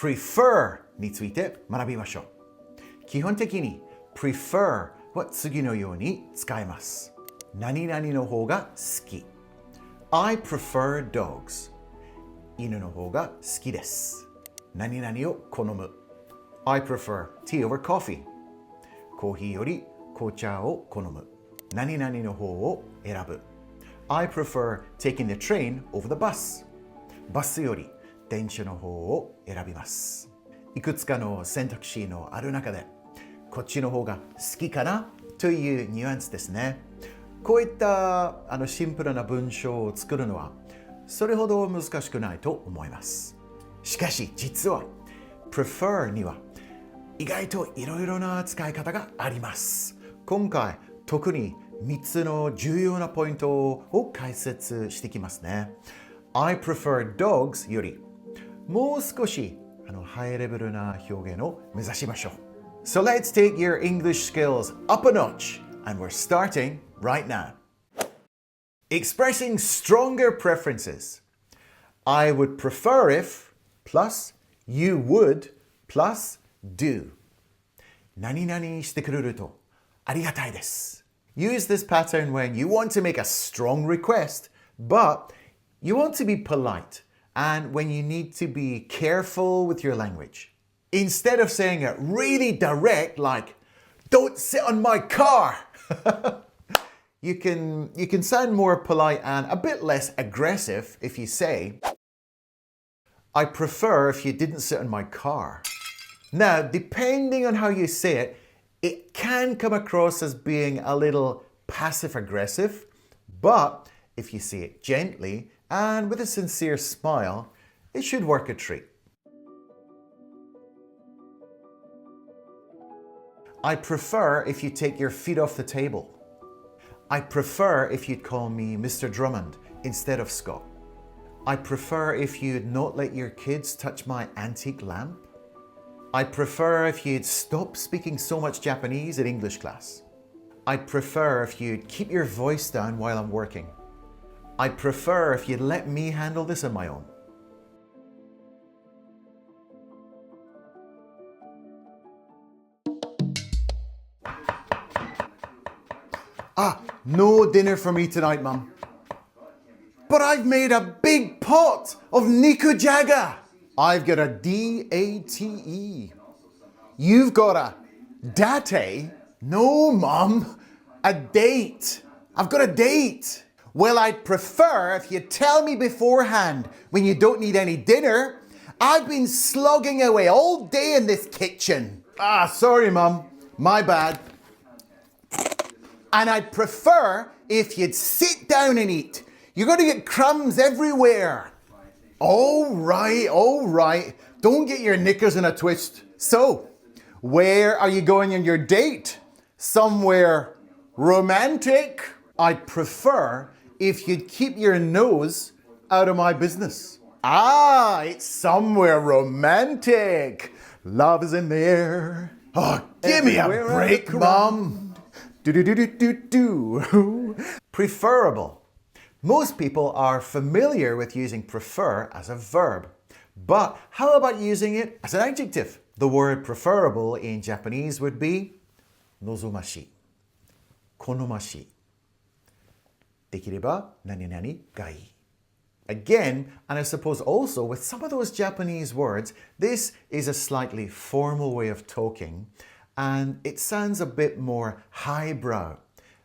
prefer について学びましょう。基本的に prefer は次のように使えます。何々の方が好き。I prefer dogs. 犬の方が好きです。何々を好む。I prefer tea over coffee. コーヒーより紅茶を好む。何々の方を選ぶ。I prefer taking the train over the bus. バスより電車の方を選びます。いくつかの選択肢のある中で、こっちの方が好きかなというニュアンスですね。こういったシンプルな文章を作るのはそれほど難しくないと思います。しかし実は prefer には意外といろいろな使い方があります。今回特に3つの重要なポイントを解説していきますね。I prefer dogs よりもう少しハイレベルな表現を目指しましょう。So let's take your English skills up a notch and we're starting right now. Expressing stronger preferences. I would prefer if plus you would plus do. 何々してくれるとありがたいです。Use this pattern when you want to make a strong request, but you want to be polite and when you need to be careful with your language. Instead of saying it really direct like, don't sit on my car, you can sound more polite and a bit less aggressive if you say, I prefer if you didn't sit on my car. Now, depending on how you say it, it can come across as being a little passive-aggressive, but if you say it gently and with a sincere smile, it should work a treat. I prefer if you take your feet off the table. I prefer if you'd call me Mr. Drummond instead of Scott. I prefer if you'd not let your kids touch my antique lamp. I prefer if you'd stop speaking so much Japanese in English class. I prefer if you'd keep your voice down while I'm working. I prefer if you'd let me handle this on my own. No dinner for me tonight, Mum. But I've made a big pot of nikujaga. I've got a D-A-T-E. You've got a date? No, Mum. A date. I've got a date. Well, I'd prefer if you'd tell me beforehand when you don't need any dinner. I've been slogging away all day in this kitchen. Sorry, Mum. My bad. And I'd prefer if you'd sit down and eat. You're going to get crumbs everywhere. All right. Don't get your knickers in a twist. So, where are you going on your date? Somewhere romantic? I'd prefer if you'd keep your nose out of my business. It's somewhere romantic. Love is in the air. Give me a break, Mum. Preferable. Most people are familiar with using prefer as a verb. But how about using it as an adjective? The word preferable in Japanese would be 望ましい、好ましい。できれば何々がいい。Again, and I suppose also with some of those Japanese words, this is a slightly formal way of talking, and it sounds a bit more highbrow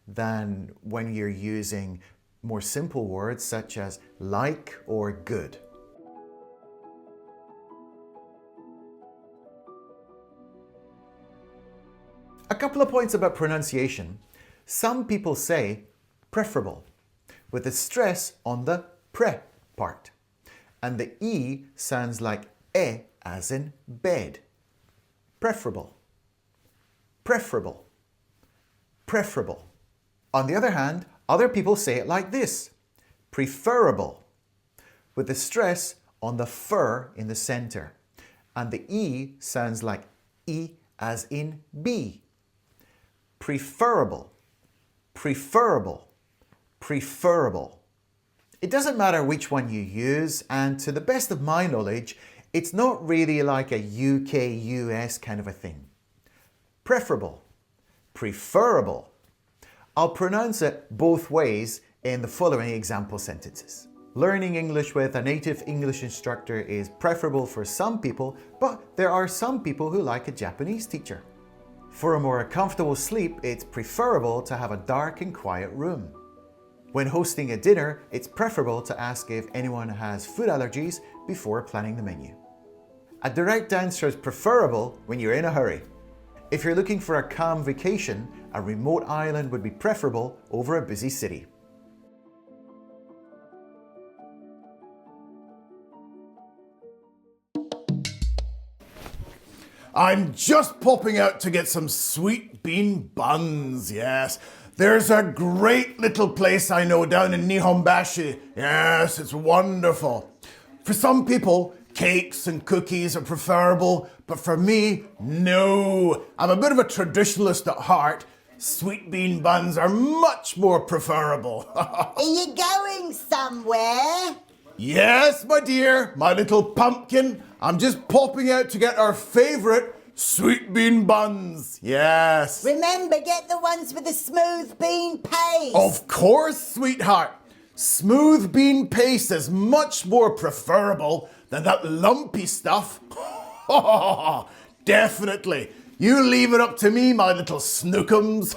than when you're using more simple words such as like or good. A couple of points about pronunciation. Some people say preferable with the stress on the pre part. And the E sounds like e as in bed. Preferable. Preferable. Preferable. On the other hand, other people say it like this. Preferable. With the stress on the fur in the center. And the E sounds like E as in bee. Preferable. Preferable. Preferable. It doesn't matter which one you use, and to the best of my knowledge, It's not really like a UK-US kind of a thing. Preferable, preferable. I'll pronounce it both ways in the following example sentences. Learning English with a native English instructor is preferable for some people, but there are some people who like a Japanese teacher. For a more comfortable sleep, it's preferable to have a dark and quiet room. When hosting a dinner, it's preferable to ask if anyone has food allergies before planning the menu. A direct answer is preferable when you're in a hurry. If you're looking for a calm vacation, a remote island would be preferable over a busy city. I'm just popping out to get some sweet bean buns, yes. There's a great little place I know down in Nihonbashi. Yes, it's wonderful. For some people, cakes and cookies are preferable, but for me, no. I'm a bit of a traditionalist at heart. Sweet bean buns are much more preferable. Are you going somewhere? Yes, my dear, my little pumpkin. I'm just popping out to get our favourite sweet bean buns. Yes. Remember, get the ones with the smooth bean paste. Of course, sweetheart. Smooth bean paste is much more preferable than that lumpy stuff. Definitely. You leave it up to me, my little snookums.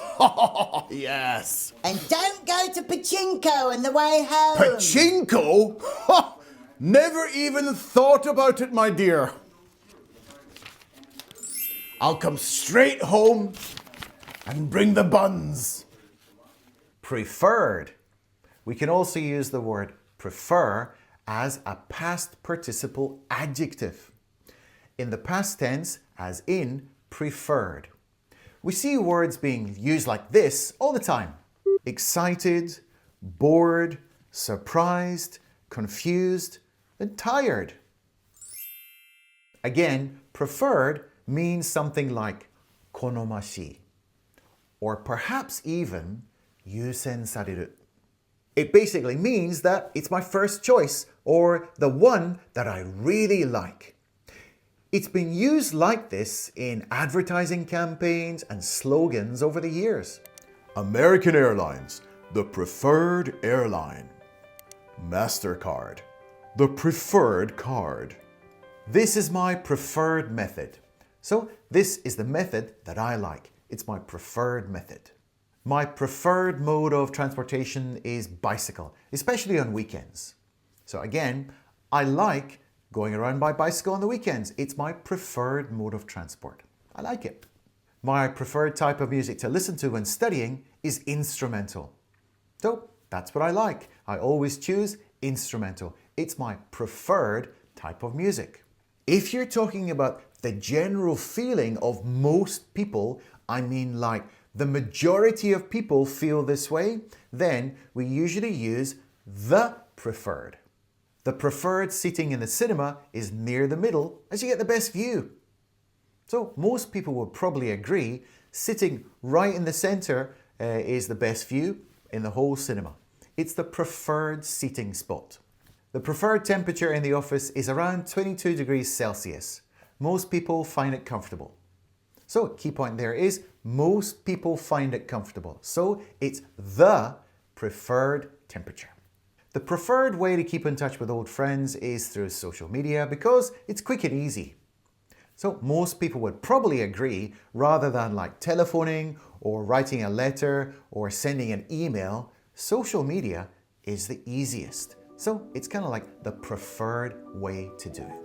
Yes. And don't go to Pachinko on the way home. Pachinko? Never even thought about it, my dear. I'll come straight home and bring the buns. Preferred. We can also use the word prefer as a past participle adjective. In the past tense, as in preferred. We see words being used like this all the time. Excited, bored, surprised, confused, and tired. Again, preferred means something like konomashi, or perhaps even yusen sareru. It basically means that it's my first choice, or the one that I really like. It's been used like this in advertising campaigns and slogans over the years. American Airlines, the preferred airline. MasterCard, the preferred card. This is my preferred method. So this is the method that I like. It's my preferred method. My preferred mode of transportation is bicycle, especially on weekends. So again, I like going around by bicycle on the weekends. It's my preferred mode of transport. I like it. My preferred type of music to listen to when studying is instrumental. So that's what I like. I always choose instrumental. It's my preferred type of music. If you're talking about the general feeling of most people, I mean like the majority of people feel this way, then we usually use the preferred. The preferred seating in the cinema is near the middle as you get the best view. So most people would probably agree sitting right in the center is the best view in the whole cinema. It's the preferred seating spot. The preferred temperature in the office is around 22 degrees Celsius. Most people find it comfortable. So key point there is most people find it comfortable. So it's the preferred temperature. The preferred way to keep in touch with old friends is through social media because it's quick and easy. So most people would probably agree rather than like telephoning or writing a letter or sending an email, social media is the easiest. So it's kind of like the preferred way to do it.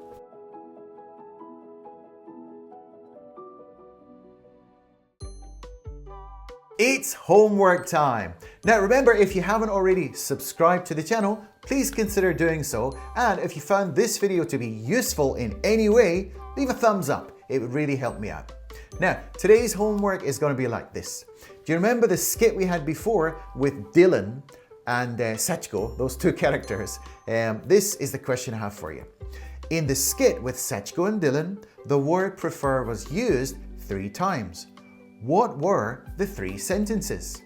It's homework time. Now remember, if you haven't already subscribed to the channel, please consider doing so. And if you found this video to be useful in any way, leave a thumbs up. It would really help me out. Now, today's homework is going to be like this. Do you remember the skit we had before with Dylan and Sachiko, those two characters? This is the question I have for you. In the skit with Sachiko and Dylan, the word prefer was used 3 times. What were the 3 sentences?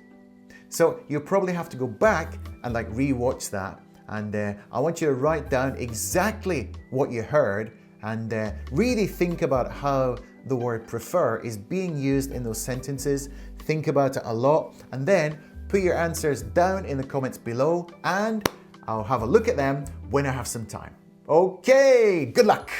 So you'll probably have to go back and like rewatch that. And I want you to write down exactly what you heard and really think about how the word prefer is being used in those sentences. Think about it a lot, and then put your answers down in the comments below, and I'll have a look at them when I have some time. Okay, good luck!